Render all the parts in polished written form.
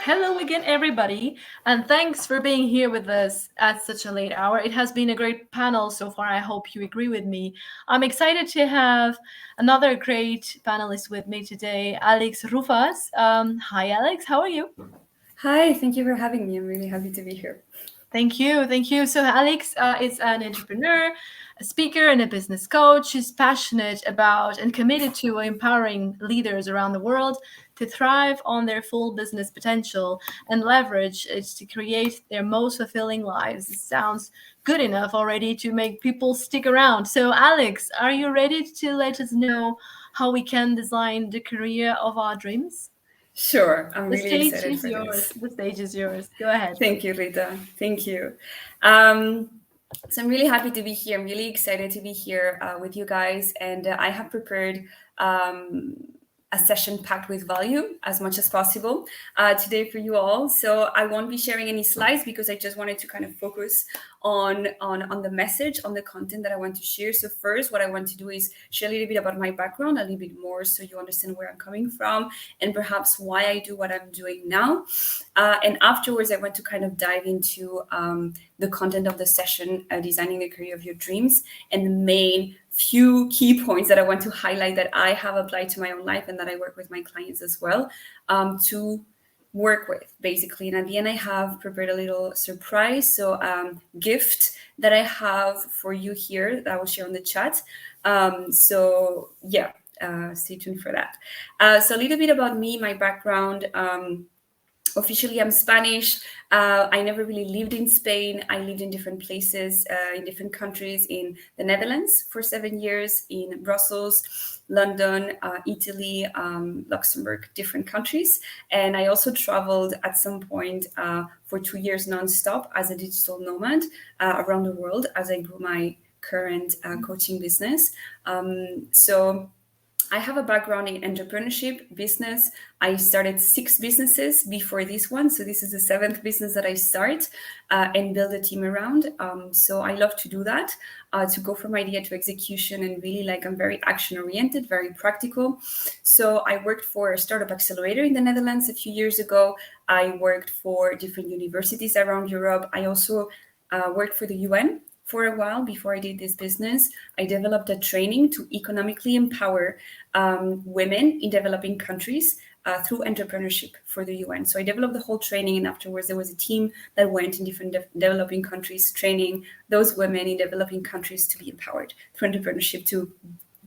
Hello again, everybody, and thanks for being here with us at such a late hour. It has been a great panel so far. I hope you agree with me. I'm excited to have another great panelist with me today, Alix Rufas. Hi, Alex. How are you? Hi, thank you for having me. I'm really happy to be here. Thank you. Thank you. So, Alex is an entrepreneur, a speaker, and a business coach. She's passionate about and committed to empowering leaders around the world to thrive on their full business potential and leverage it to create their most fulfilling lives. It sounds good enough already to make people stick around. So, Alex, are you ready to let us know how we can design the career of our dreams? Sure, I'm The really stage excited is for yours. this. The stage is yours. Go ahead. Thank you, Rita. Thank you. So I'm really happy to be here. I'm really excited to be here with you guys, and I have prepared um, a session packed with value as much as possible today for you all. So I won't be sharing any slides because I just wanted to kind of focus on the message, on the content that I want to share. So first, what I want to do is share a little bit about my background, a little bit more, so you understand where I'm coming from and perhaps why I do what I'm doing now. And afterwards, I want to kind of dive into the content of the session, designing the career of your dreams, and the main few key points that I want to highlight that I have applied to my own life and that I work with my clients as well to work with, basically. And at the end, I have prepared a little surprise, so gift that I have for you here that I will share on the chat. So yeah, stay tuned for that. So a little bit about me, my background. Officially, I'm Spanish. I never really lived in Spain. I lived in different places, in different countries, in the Netherlands for 7 years, in Brussels, London, Italy, Luxembourg, different countries. And I also traveled at some point for 2 years nonstop as a digital nomad around the world as I grew my current coaching business. So I have a background in entrepreneurship, business. I started 6 businesses before this one. So this is the 7th business that I start and build a team around. So I love to do that, to go from idea to execution, and really I'm very action oriented, very practical. So I worked for a startup accelerator in the Netherlands a few years ago. I worked for different universities around Europe. I also worked for the UN for a while before I did this business. I developed a training to economically empower women in developing countries through entrepreneurship for the UN. So I developed the whole training, and afterwards there was a team that went in different developing countries, training those women in developing countries to be empowered through entrepreneurship to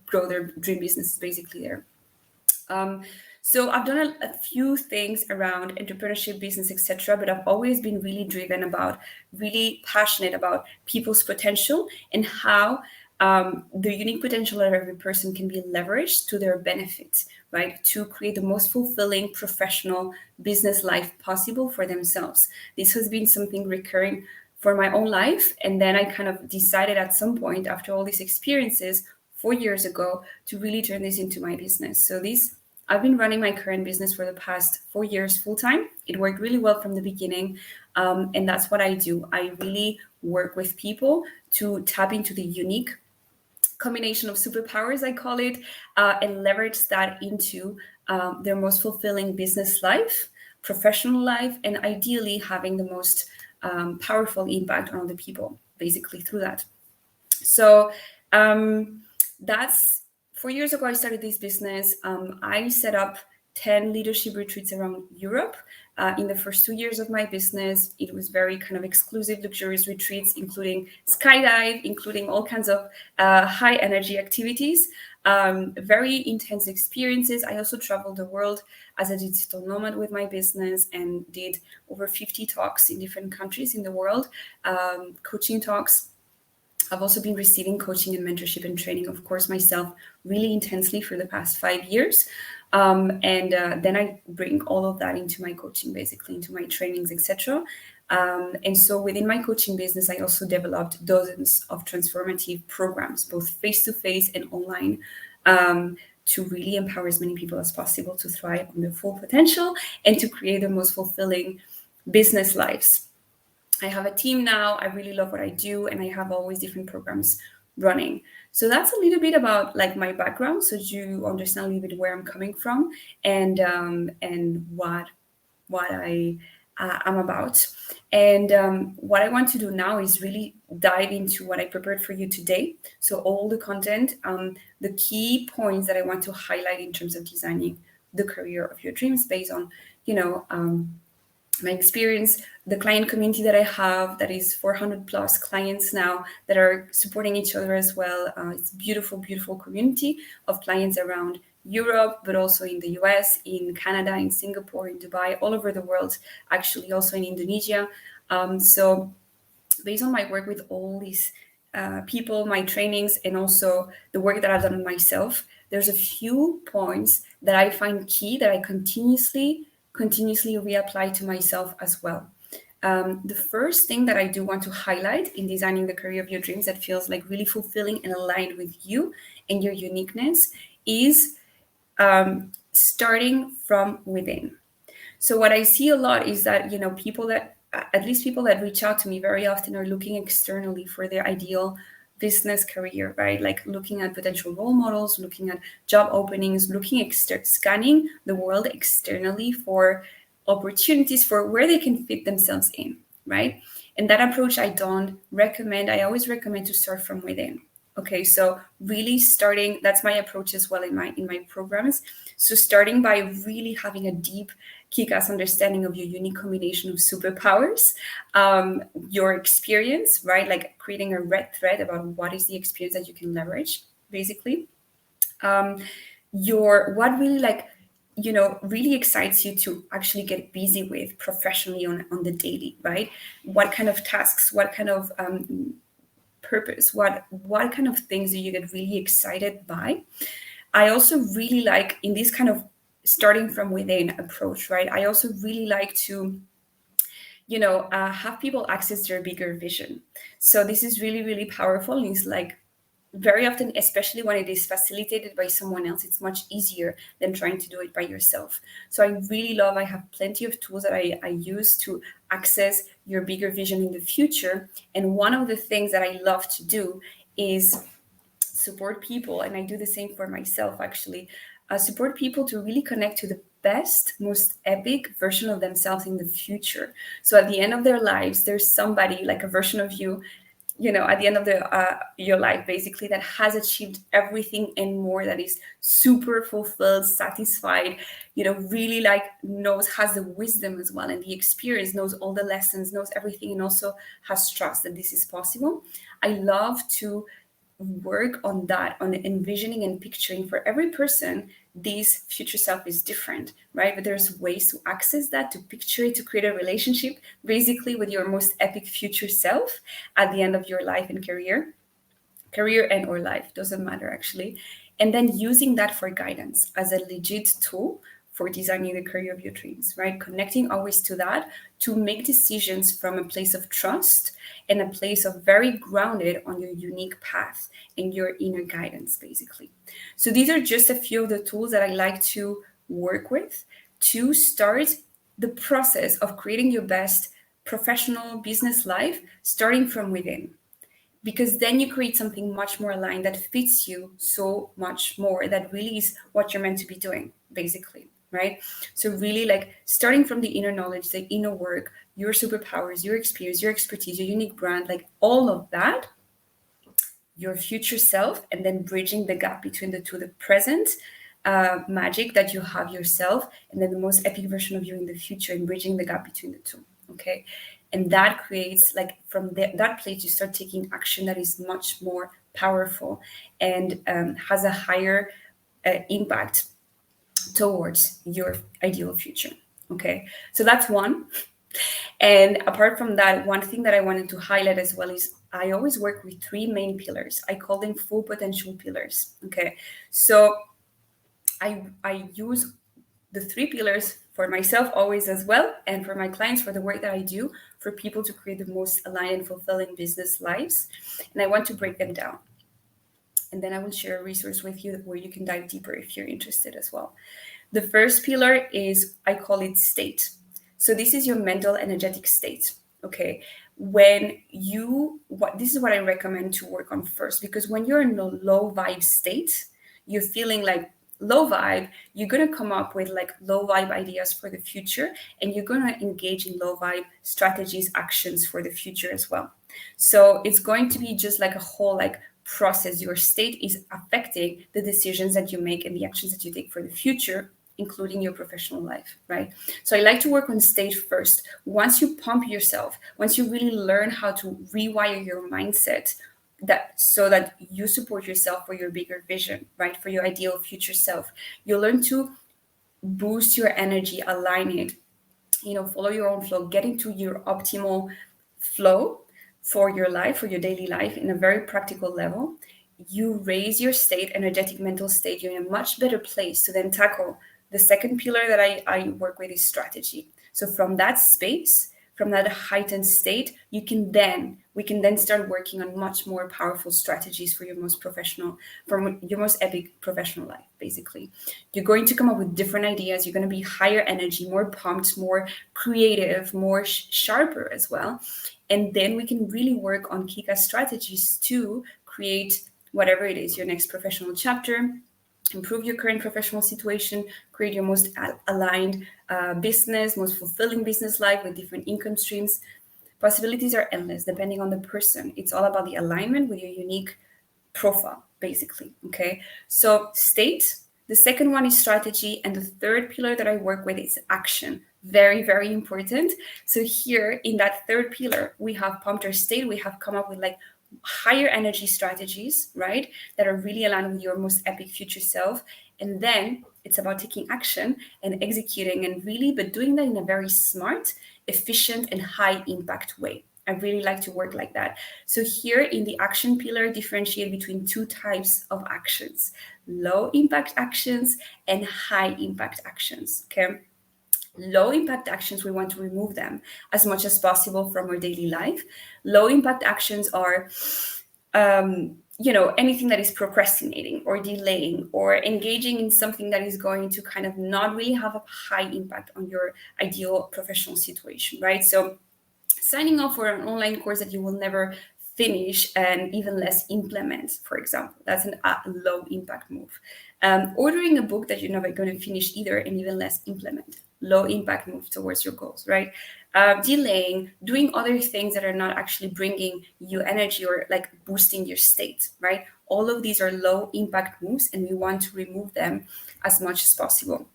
grow their dream businesses, basically there. So I've done a few things around entrepreneurship, business, etc. But I've always been really driven about, really passionate about people's potential and how the unique potential of every person can be leveraged to their benefit, right? To create the most fulfilling professional business life possible for themselves. This has been something recurring for my own life. And then I kind of decided at some point, after all these experiences 4 years ago, to really turn this into my business. So I've been running my current business for the past 4 years full time. It worked really well from the beginning. And that's what I do. I really work with people to tap into the unique combination of superpowers, I call it, and leverage that into their most fulfilling business life, professional life, and ideally having the most powerful impact on other people, basically through that. So that's 4 years ago, I started this business. I set up 10 leadership retreats around Europe. In the first 2 years of my business, it was very kind of exclusive, luxurious retreats, including skydive, including all kinds of high energy activities, very intense experiences. I also traveled the world as a digital nomad with my business and did over 50 talks in different countries in the world, coaching talks. I've also been receiving coaching and mentorship and training, of course, myself really intensely for the past 5 years. Then I bring all of that into my coaching, basically into my trainings, etc. And so within my coaching business, I also developed dozens of transformative programs, both face-to-face and online, to really empower as many people as possible to thrive on their full potential and to create the most fulfilling business lives. I have a team now. I really love what I do, and I have always different programs running. So that's a little bit about my background, so you understand a little bit where I'm coming from and what what I am about. And what I want to do now is really dive into what I prepared for you today. So all the content, the key points that I want to highlight in terms of designing the career of your dreams based on, my experience, the client community that I have, that is 400 plus clients now that are supporting each other as well. It's a beautiful, beautiful community of clients around Europe, but also in the US, in Canada, in Singapore, in Dubai, all over the world, actually also in Indonesia. So based on my work with all these people, my trainings, and also the work that I've done myself, there's a few points that I find key that I continuously reapply to myself as well. The first thing that I do want to highlight in designing the career of your dreams that feels like really fulfilling and aligned with you and your uniqueness is starting from within. So what I see a lot is that, people that, at least people that reach out to me very often, are looking externally for their ideal business career, right? Like looking at potential role models, looking at job openings, scanning the world externally for opportunities for where they can fit themselves in, right? And that approach I don't recommend. I always recommend to start from within. Okay, so really starting, that's my approach as well in my programs. So starting by really having a deep, kick-ass understanding of your unique combination of superpowers, your experience, right? Like creating a red thread about what is the experience that you can leverage, basically. What really really excites you to actually get busy with professionally on the daily, right? What kind of tasks, what kind of purpose, what kind of things do you get really excited by? I also really like, in this kind of starting from within approach, right? I also really like to have people access their bigger vision. So this is really, really powerful. And it's like very often, especially when it is facilitated by someone else, it's much easier than trying to do it by yourself. So I have plenty of tools that I use to access your bigger vision in the future. And one of the things that I love to do is support people, and I do the same for myself actually, support people to really connect to the best, most epic version of themselves in the future. So at the end of their lives, there's somebody, like a version of you, at the end of your life, basically, that has achieved everything and more, that is super fulfilled, satisfied, really has the wisdom as well, and the experience, knows all the lessons, knows everything, and also has trust that this is possible. I love to work on that, on envisioning and picturing. For every person, this future self is different, right? But there's ways to access that, to picture it, to create a relationship basically with your most epic future self at the end of your life and career and or life, doesn't matter actually. And then using that for guidance as a legit tool for designing the career of your dreams, right? Connecting always to that, to make decisions from a place of trust and a place of very grounded on your unique path and your inner guidance, basically. So these are just a few of the tools that I like to work with to start the process of creating your best professional business life, starting from within. Because then you create something much more aligned that fits you so much more, that really is what you're meant to be doing, basically, right? So really starting from the inner knowledge, the inner work, your superpowers, your experience, your expertise, your unique brand, all of that, your future self, and then bridging the gap between the two, the present magic that you have yourself, and then the most epic version of you in the future, and bridging the gap between the two, okay? And that creates, from that place, you start taking action that is much more powerful and has a higher impact towards your ideal future. Okay, so that's one. And apart from that, one thing that I wanted to highlight as well is I always work with three main pillars. I call them full potential pillars. Okay, so I use the three pillars for myself always as well, and for my clients, for the work that I do, for people to create the most aligned and fulfilling business lives. And I want to break them down. And then I will share a resource with you where you can dive deeper if you're interested as well. The first pillar is, I call it state. So this is your mental energetic state. Okay. This is what I recommend to work on first, because when you're in a low vibe state, you're feeling like low vibe, you're going to come up with like low vibe ideas for the future, and you're going to engage in low vibe strategies, actions for the future as well. So it's going to be just like a whole like process. Your state is affecting the decisions that you make and the actions that you take for the future, including your professional life, right? So I like to work on state first. Once you pump yourself, once you really learn how to rewire your mindset, that so that you support yourself for your bigger vision, right? For your ideal future self, you'll learn to boost your energy, align it, follow your own flow, get into your optimal flow for your life, for your daily life in a very practical level. You raise your state, energetic, mental state. You're in a much better place to then tackle the second pillar that I work with is strategy. So from that space, from that heightened state, we can then start working on much more powerful strategies for your most epic professional life. Basically, you're going to come up with different ideas. You're going to be higher energy, more pumped, more creative, more sharper as well. And then we can really work on kick-ass strategies to create whatever it is, your next professional chapter, improve your current professional situation, create your most aligned business, most fulfilling business life with different income streams. Possibilities are endless depending on the person. It's all about the alignment with your unique profile, basically. Okay, so state. The second one is strategy, and the third pillar that I work with is action. Very, very important. So here in that third pillar, we have pumped our state. We have come up with like higher energy strategies, right, that are really aligned with your most epic future self. And then it's about taking action and executing, and really, but doing that in a very smart, efficient, and high impact way. I really like to work like that. So here in the action pillar, differentiate between two types of actions: low impact actions and high impact actions. Okay. Low impact actions, we want to remove them as much as possible from our daily life. Low impact actions are, anything that is procrastinating or delaying or engaging in something that is going to kind of not really have a high impact on your ideal professional situation, right? So signing up for an online course that you will never finish and even less implement, for example, that's a low impact move. Ordering a book that you're never going to finish either and even less implement, low impact move towards your goals, right? Delaying, doing other things that are not actually bringing you energy or like boosting your state, right? All of these are low impact moves, and we want to remove them as much as possible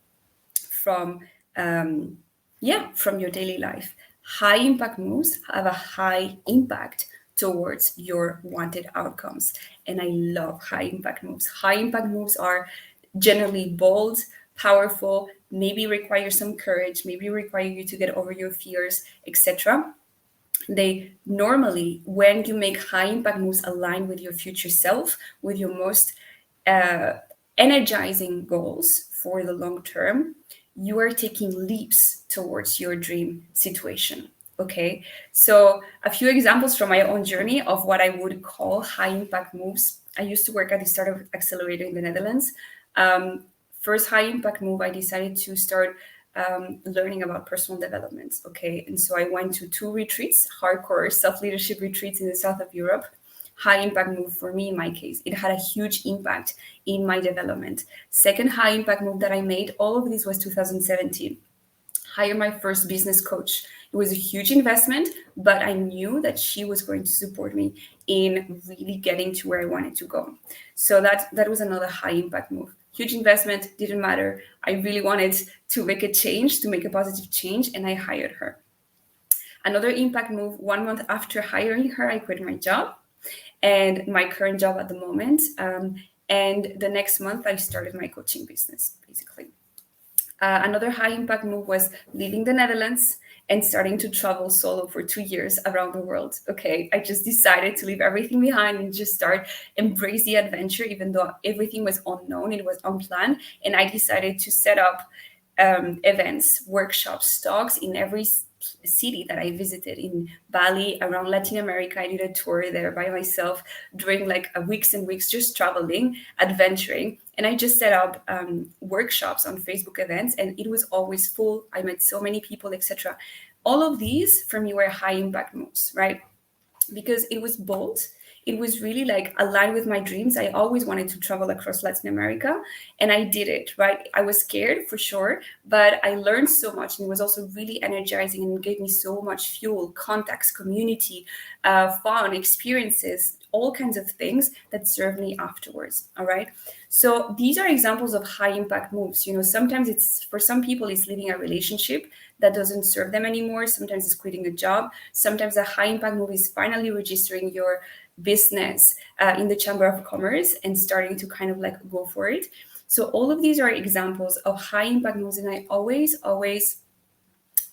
from your daily life. High impact moves have a high impact towards your wanted outcomes. And I love high impact moves. High impact moves are generally bold, powerful, maybe require some courage, maybe require you to get over your fears, etc. They normally, when you make high impact moves align with your future self, with your most energizing goals for the long term, you are taking leaps towards your dream situation. Okay, so a few examples from my own journey of what I would call high impact moves. I used to work at the startup accelerator in the Netherlands. First high impact move, I decided to start learning about personal development. Okay, and so I went to 2 retreats, hardcore self-leadership retreats in the south of Europe. High impact move for me in my case. It had a huge impact in my development. Second high impact move that I made, all of this was 2017. Hire my first business coach. It was a huge investment, but I knew that she was going to support me in really getting to where I wanted to go. So that was another high impact move. Huge investment, didn't matter. I really wanted to make a change, to make a positive change, and I hired her. Another impact move, 1 month after hiring her, I quit my job and my current job at the moment. And the next month, I started my coaching business, basically. Another high impact move was leaving the Netherlands and starting to travel solo for 2 years around the world. Okay, I just decided to leave everything behind and just embrace the adventure, even though everything was unknown, it was unplanned. And I decided to set up events, workshops, talks in every city that I visited. In Bali, around Latin America, I did a tour there by myself during like weeks and weeks, just traveling, adventuring. And I just set up workshops on Facebook events, and it was always full. I met so many people, etc. All of these for me were high impact moves, right? Because it was bold, it was really like aligned with my dreams. I always wanted to travel across Latin America, and I did it, right? I was scared for sure, but I learned so much, and it was also really energizing and gave me so much fuel, contacts, community, fun, experiences, all kinds of things that served me afterwards. All right. So these are examples of high impact moves. Sometimes it's, for some people, it's leaving a relationship that doesn't serve them anymore. Sometimes it's quitting a job. Sometimes a high impact move is finally registering your business in the Chamber of Commerce and starting to kind of like go for it. So all of these are examples of high impact moves. And I always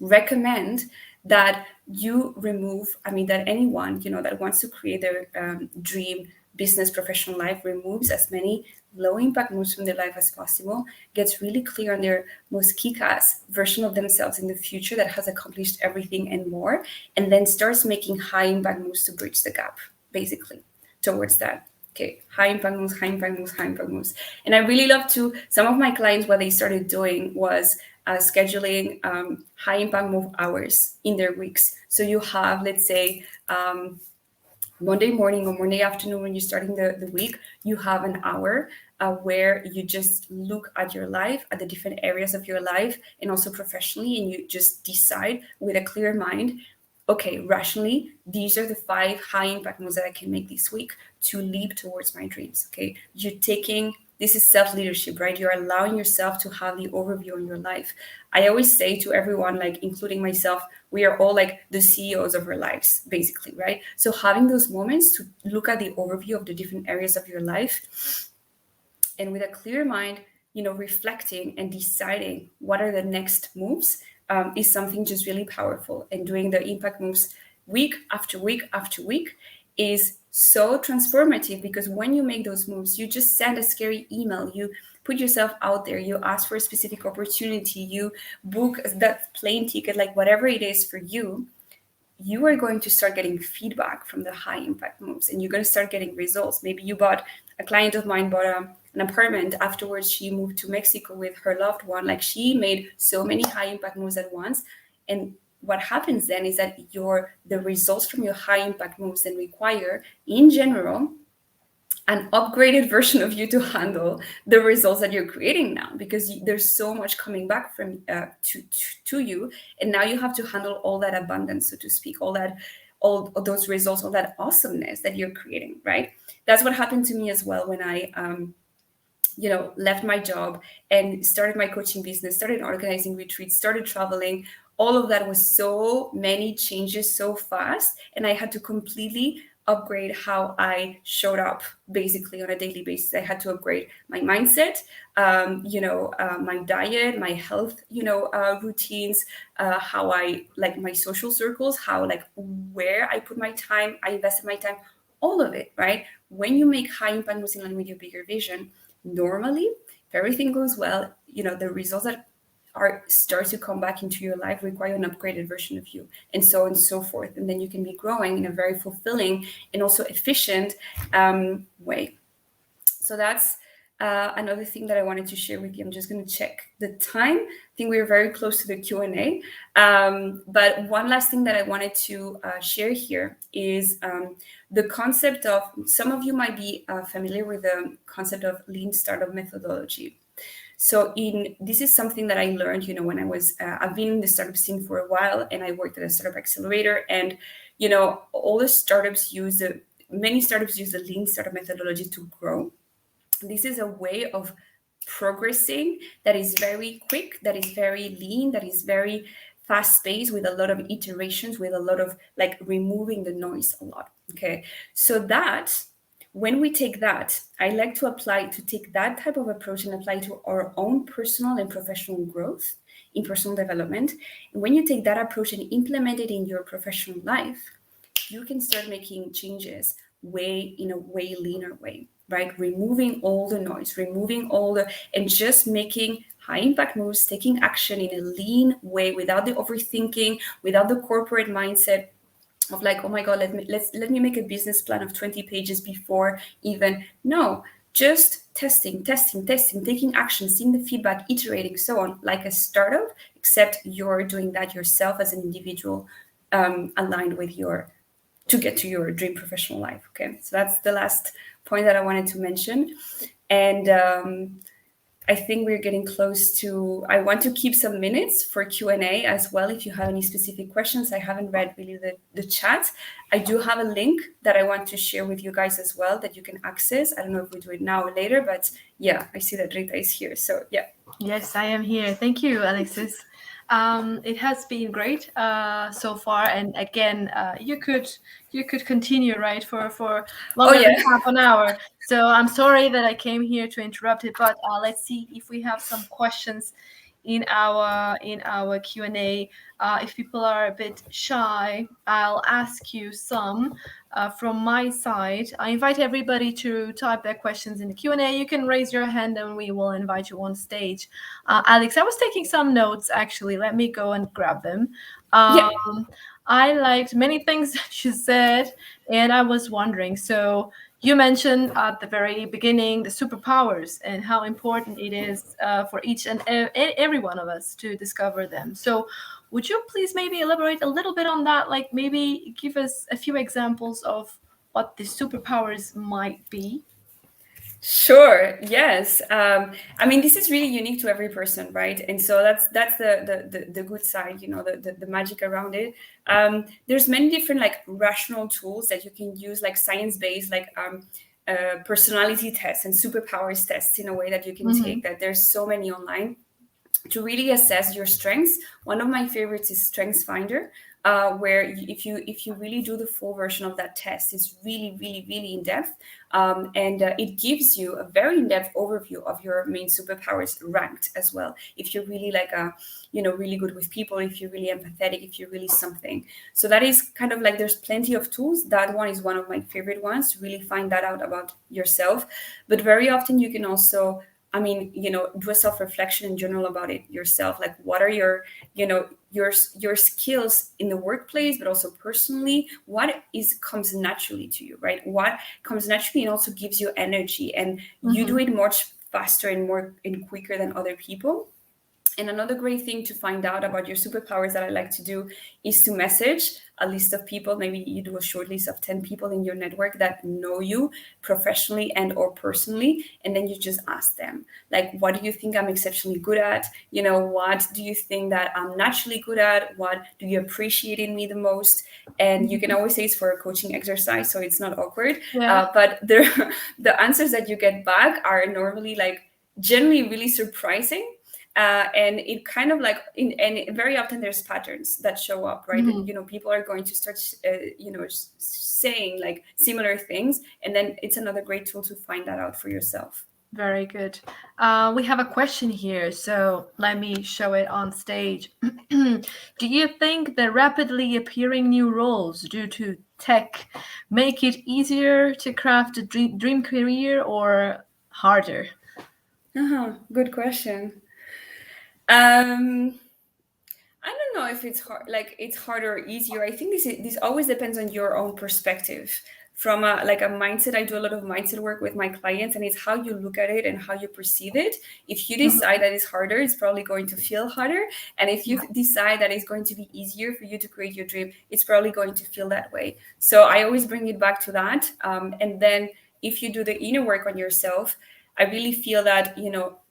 recommend that you remove, that anyone, that wants to create their dream business professional life removes as many low impact moves from their life as possible, gets really clear on their most kick-ass version of themselves in the future that has accomplished everything and more, and then starts making high impact moves to bridge the gap, basically, towards that. Okay, high impact moves, high impact moves, high impact moves. And I really love to, some of my clients, what they started doing was scheduling high impact move hours in their weeks. So you have, let's say, Monday morning or Monday afternoon, when you're starting the week, you have an hour where you just look at your life, at the different areas of your life, and also professionally, and you just decide with a clear mind, okay, rationally, these are the 5 high impact moves that I can make this week to leap towards my dreams. Okay, this is self-leadership, right? You're allowing yourself to have the overview on your life. I always say to everyone, like including myself, we are all like the CEOs of our lives, basically, right? So having those moments to look at the overview of the different areas of your life, and with a clear mind, reflecting and deciding what are the next moves, is something just really powerful. And doing the impact moves week after week after week is so transformative, because when you make those moves, you just send a scary email, you put yourself out there, you ask for a specific opportunity, you book that plane ticket, like whatever it is for you, you are going to start getting feedback from the high impact moves, and you're going to start getting results. Maybe a client of mine bought an apartment. Afterwards, she moved to Mexico with her loved one. Like, she made so many high impact moves at once. And what happens then is that the results from your high impact moves then require, in general, an upgraded version of you to handle the results that you're creating now, because there's so much coming back from to you, and now you have to handle all that abundance, so to speak, all those results, all that awesomeness that you're creating, right? That's what happened to me as well when I left my job and started my coaching business, started organizing retreats, started traveling. All of that was so many changes so fast, and I had to completely upgrade how I showed up basically on a daily basis. I had to upgrade my mindset, my diet, my health, routines, how I like my social circles, where I put my time, I invested my time, all of it, right? When you make high impact moves in line with your bigger vision, normally, if everything goes well, the results that start to come back into your life require an upgraded version of you, and so on and so forth. And then you can be growing in a very fulfilling and also efficient way. So that's another thing that I wanted to share with you. I'm just going to check the time. I think we're very close to the Q&A. But one last thing that I wanted to share here is the concept of, some of you might be familiar with the concept of lean startup methodology. So this is something that I learned, when I was, I've been in the startup scene for a while, and I worked at a startup accelerator, and, all the startups many startups use the lean startup methodology to grow. This is a way of progressing that is very quick, that is very lean, that is very fast-paced, with a lot of iterations, with a lot of removing the noise a lot. Okay, so that when we take that, I like to take that type of approach and apply to our own personal and professional growth in personal development. And when you take that approach and implement it in your professional life, you can start making changes in a way leaner way, right? Removing all the noise, and just making high impact moves, taking action in a lean way, without the overthinking, without the corporate mindset of oh my God, let me make a business plan of 20 pages before even. No, just testing, taking action, seeing the feedback, iterating, so on, like a startup, except you're doing that yourself as an individual, aligned with your to get to your dream professional life. Okay, so that's the last point that I wanted to mention. And I think we're getting close to, I want to keep some minutes for Q&A as well. If you have any specific questions, I haven't read really the chat. I do have a link that I want to share with you guys as well that you can access. I don't know if we do it now or later, but yeah, I see that Rita is here. So yeah. Yes, I am here. Thank you, Alexis. It has been great so far, and again, you could continue, right, for longer than half an hour. So I'm sorry that I came here to interrupt it, but let's see if we have some questions in our Q&A. If people are a bit shy, I'll ask you some from my side. I invite everybody to type their questions in the Q&A. You can raise your hand and we will invite you on stage. Alex, I was taking some notes, actually. Let me go and grab them. I liked many things that you said, and I was wondering, so you mentioned at the very beginning the superpowers and how important it is for each and every one of us to discover them. So would you please maybe elaborate a little bit on that? Like maybe give us a few examples of what the superpowers might be? Sure. Yes. I mean, this is really unique to every person, right? And so that's the good side, you know, the magic around it. There's many different like rational tools that you can use, like science-based, like personality tests and superpowers tests in a way that you can take. That there's so many online to really assess your strengths. One of my favorites is Strengthsfinder. Where if you really do the full version of that test, it's really, really, really in depth, and it gives you a very in-depth overview of your main superpowers ranked as well. If you're really like really good with people, if you're really empathetic, if you're really something. So that is kind of like there's plenty of tools. That one is one of my favorite ones to really find that out about yourself. But very often you can also, do a self-reflection in general about it yourself. Like, what are your skills in the workplace, but also personally? What comes naturally to you, right? What comes naturally and also gives you energy, and you do it much faster and quicker than other people. And another great thing to find out about your superpowers that I like to do is to message a list of people. Maybe you do a short list of 10 people in your network that know you professionally and or personally. And then you just ask them, like, what do you think I'm exceptionally good at? What do you think that I'm naturally good at? What do you appreciate in me the most? And you can always say it's for a coaching exercise, so it's not awkward. Yeah. But the answers that you get back are normally like generally really surprising. And it kind of like, and very often there's patterns that show up, right? People are going to start, saying like similar things, and then it's another great tool to find that out for yourself. Very good. We have a question here, so let me show it on stage. Do you think the rapidly appearing new roles due to tech make it easier to craft a dream career or harder? Good question. I don't know if it's hard, like it's harder or easier. I think this always depends on your own perspective. From a mindset, I do a lot of mindset work with my clients, and it's how you look at it and how you perceive it. If you decide that it's harder, it's probably going to feel harder. And if you decide that it's going to be easier for you to create your dream, it's probably going to feel that way. So I always bring it back to that. And then if you do the inner work on yourself, I really feel that,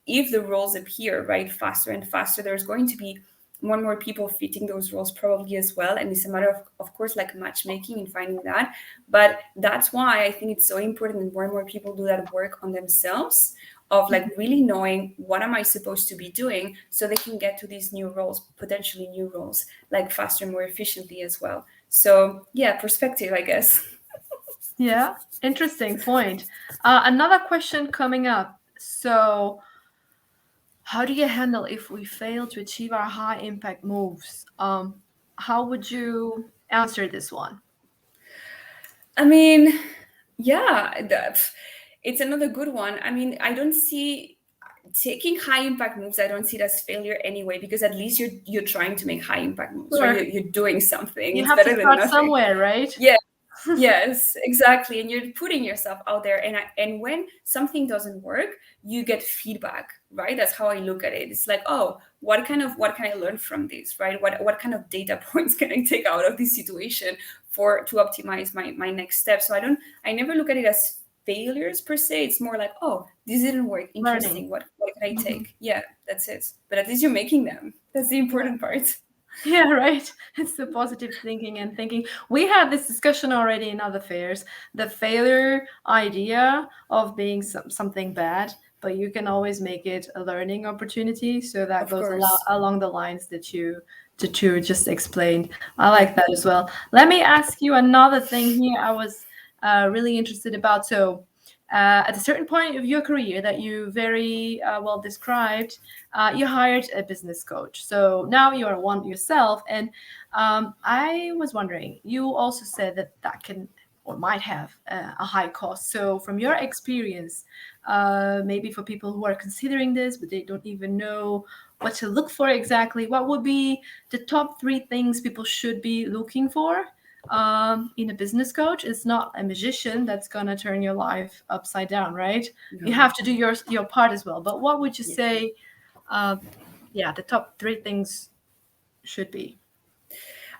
if the roles appear right faster and faster, there's going to be more and more people fitting those roles probably as well. And it's a matter of course, like matchmaking and finding that. But that's why I think it's so important that more and more people do that work on themselves, of like really knowing what am I supposed to be doing, so they can get to these new roles, potentially new roles, like faster, more efficiently as well. So yeah, perspective, I guess. Yeah, interesting point. Another question coming up. So how do you handle if we fail to achieve our high impact moves? How would you answer this one? I mean, yeah, it's another good one. I mean, I don't see taking high impact moves. I don't see it as failure anyway, because at least you're trying to make high impact moves, Sure. right? You're doing something. You it's have better to than start nothing. somewhere, right? Yeah. Yes, exactly. And you're putting yourself out there. And when something doesn't work, you get feedback, right? That's how I look at it. It's like, oh, what can I learn from this, right? What kind of data points can I take out of this situation to optimize my next step? So I never look at it as failures per se. It's more like, oh, this didn't work. Interesting. Learning. What can I take? Yeah, that's it. But at least you're making them. That's the important part. Yeah, right. It's the positive thinking and thinking. We had this discussion already in other fairs, the failure idea of being something bad, but you can always make it a learning opportunity. So that Of goes course. along the lines that you just explained. I like that as well. Let me ask you another thing here. I was really interested about. So at a certain point of your career that you very well described, you hired a business coach. So now you are one yourself. And I was wondering, you also said that can or might have a high cost. So from your experience, maybe for people who are considering this, but they don't even know what to look for exactly, what would be the top 3 things people should be looking for in a business coach? Is not a magician that's going to turn your life upside down, right? No. You have to do your part as well. But what would you say, the top 3 things should be?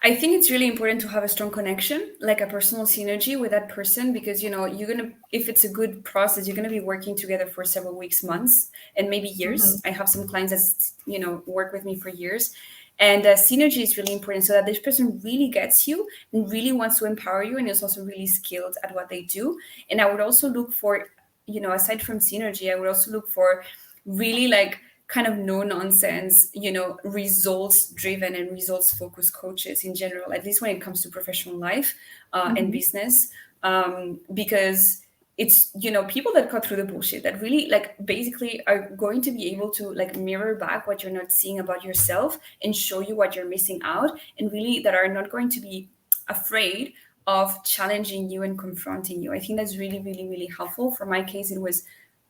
I think it's really important to have a strong connection, like a personal synergy with that person, because if it's a good process, you're gonna be working together for several weeks, months, and maybe years. I have some clients that work with me for years, and synergy is really important, so that this person really gets you and really wants to empower you, and is also really skilled at what they do. And I would also look for, aside from synergy, I would also look for really like kind of no nonsense, results driven and results focused coaches in general, at least when it comes to professional life and business, because it's, people that cut through the bullshit, that really like basically are going to be able to like mirror back what you're not seeing about yourself and show you what you're missing out, and really that are not going to be afraid of challenging you and confronting you. I think that's really, really, really helpful. For my case,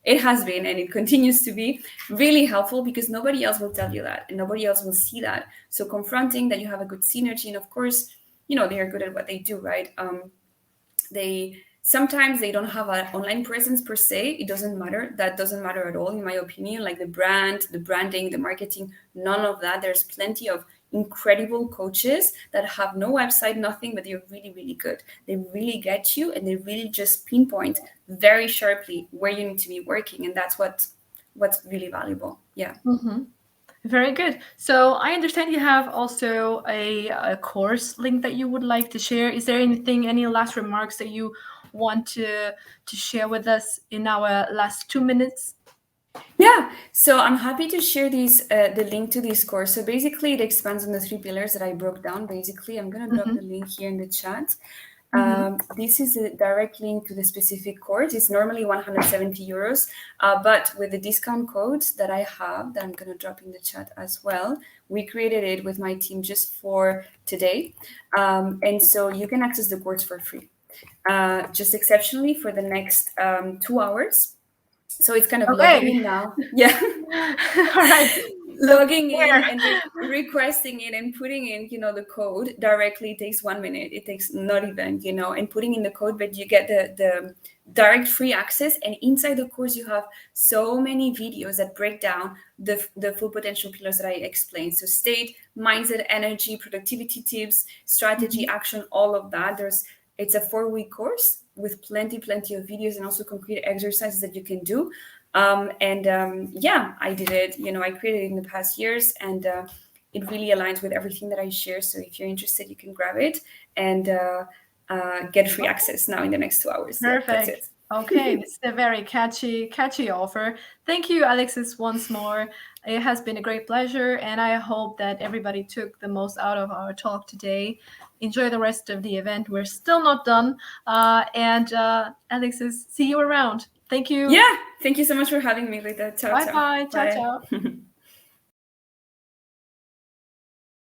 it has been, and it continues to be really helpful, because nobody else will tell you that and nobody else will see that. So confronting that you have a good synergy, and of course, they are good at what they do, right? Sometimes they don't have an online presence per se. It doesn't matter. That doesn't matter at all, in my opinion. Like the brand, the branding, the marketing, none of that. There's plenty of incredible coaches that have no website, nothing, but they're really, really good. They really get you, and they really just pinpoint very sharply where you need to be working. And that's what's really valuable. Yeah. Very good. So I understand you have also a course link that you would like to share. Is there any last remarks that you want to share with us in our last 2 minutes? Yeah, so I'm happy to share the link to this course. So basically it expands on the 3 pillars that I broke down. Basically, I'm going to drop the link here in the chat. This is a direct link to the specific course. It's normally 170 euros, but with the discount code that I have, that I'm going to drop in the chat as well, we created it with my team just for today. And so you can access the course for free, just exceptionally for the next 2 hours. So it's kind of logging in now. Yeah. All right. Logging in and requesting it and putting in, the code directly takes 1 minute. It takes not even, and putting in the code, but you get the direct free access. And inside the course, you have so many videos that break down the full potential pillars that I explained. So state, mindset, energy, productivity tips, strategy, action, all of that. It's a 4-week course with plenty of videos and also concrete exercises that you can do. I did it, I created it in the past years, and it really aligns with everything that I share. So if you're interested, you can grab it and get free access now in the next 2 hours. Perfect. Yeah, that's it. Okay, this is a very catchy offer. Thank you, Alexis, once more. It has been a great pleasure, and I hope that everybody took the most out of our talk today. Enjoy the rest of the event. We're still not done. Alexis, see you around. Thank you. Yeah, thank you so much for having me, Rita. Ciao, Bye-bye. Ciao, ciao.